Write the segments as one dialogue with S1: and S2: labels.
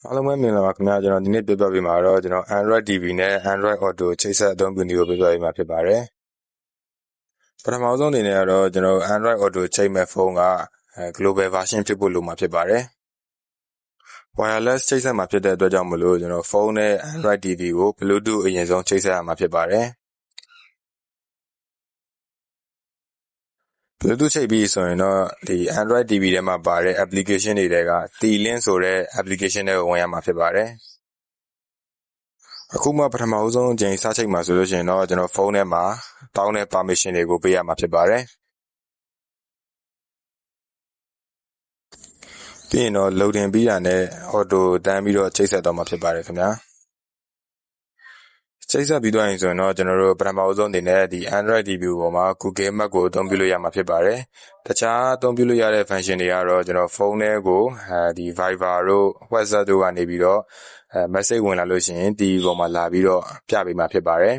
S1: အားလုံးပဲမင်္ဂလာပါခင်ဗျာကျွန်တော်ဒီနေ့ပြပြပေးမှာတော့ကျွန်တော် Android TV နဲ့ Android Auto ချိတ်ဆက်အသုံးပြုနည်းကိုပြပြပေးမှာဖြစ်ပါတယ်ပထမဆုံးအနေနဲ့ကတော့ကျွန်တော် Android Auto ချိတ်မဲ့ဖုန်းက Global version ဖြစ်ဖို့လိုမှာဖြစ်ပါတယ် Wireless ချိတ်ဆက်မှာဖြစ်တဲ့အတွက်ကြောင့်မလို့ကျွန်တော်ဖုန်းနဲ့ Android TV ကို Bluetooth အရင်ဆုံးချိတ်ဆက်ရမှာဖြစ်ပါတယ်Bluetooth ချိတ်ပြီးဆိုရင်တော့ဒီ Android TV ထဲမှာပါတဲ့ application တွေက T-Link ဆိုတဲ့ application တွေကိုဝင်ရမှာဖြစ်ပါတယ်အခုမှပထမဆုံးအကြိမ်စချိတ်မှာဆိုလို့ရှိရင်တော့ကျွန်တော်ဖုန်းထဲမှာတောင်းတဲ့ permission တွေကိုပေးရမှာဖြစ်ပါတယ်ပြီးရင်တော့ loading ပြီးတာနဲ့ auto တန်းပြီးတော့ချိတ်ဆက်တော့မှာဖြစ်ပါတယ်ခင်ဗျာချိတ်ဆက်ပြီးတော့ရင်ဆိုရင်တော့ကျွန်တော်တို့ပထမဆုံးအနေနဲ့ဒီ Android TV ပေါ်မှာ Google Map ကိုအသုံးပြုလို့ရမှာဖြစ်ပါတယ်တခြားအသုံးပြုလို့ရတဲ့ function တွေကတော့ကျွန်တော်ဖုန်းထဲကိုဒီ Viber တို့ WhatsApp တို့ကနေပြီးတော့message ဝင်လာလို့ရှိရင် TV ပေါ်မှာလာပြီးတော့ပြပေးမှာဖြစ်ပါတယ်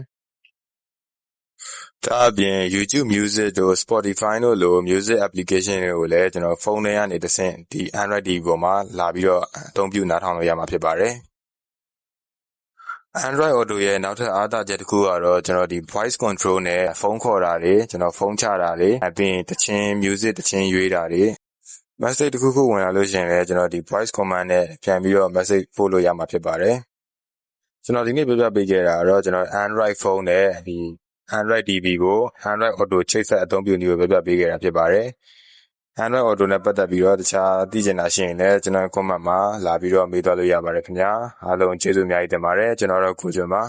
S1: ဒါအပြင် YouTube Music တို့ Spotify တို့လို Music application တွေကိုလည်းကျွန်တော်ဖုန်းထဲကနေတဆင့်ဒီ Android TV ပေါ်မှာလာပြီးတော့အသုံးပြုနားထောင်လို့ရမှာဖြစ်ပါတယ်Android Auto ရဲ့နောက်ထပ်အားသာချက်တစ်ခုကတော့ကျွန်တော်ဒီ voice control နဲ့ဖုန်းခေါ်တာတွေကျွန်တော်ဖုန်းချတာတွေအပြင်တချင်း music တချင်းရွေးတာတွေ message တစ်ခုခုဝင်လာလို့ရှိရင်လည်းကျွန်တော်ဒီ voice command နဲ့ပြန်ပြီးတော့ message ပို့လို့ရမှာဖြစ်ပါတယ်ကျွန်တော်ဒီနေ့ပြပြပေးခဲ့တာကတော့ကျွန်တော် Android phone နဲ့ဒီ Android TV ကို Android Auto ချိတ်ဆက်အသုံးပြုနည်းကိုပြပြပေးခဲ့တာဖြစ်ပါတယ်Android Auto နဲ့ပတ်သက်ပြီးတော့တခြားသိချင်တာရှိရင်လည်းကျွန်တော် comment မှာလာပြီးတော့မေးသွားလို့ရပါတယ်ခင်ဗျာအားလုံးကျေးဇူးအများကြီးတင်ပါတယ်ကျွန်တော်တို့ကိုကျွန်းပါ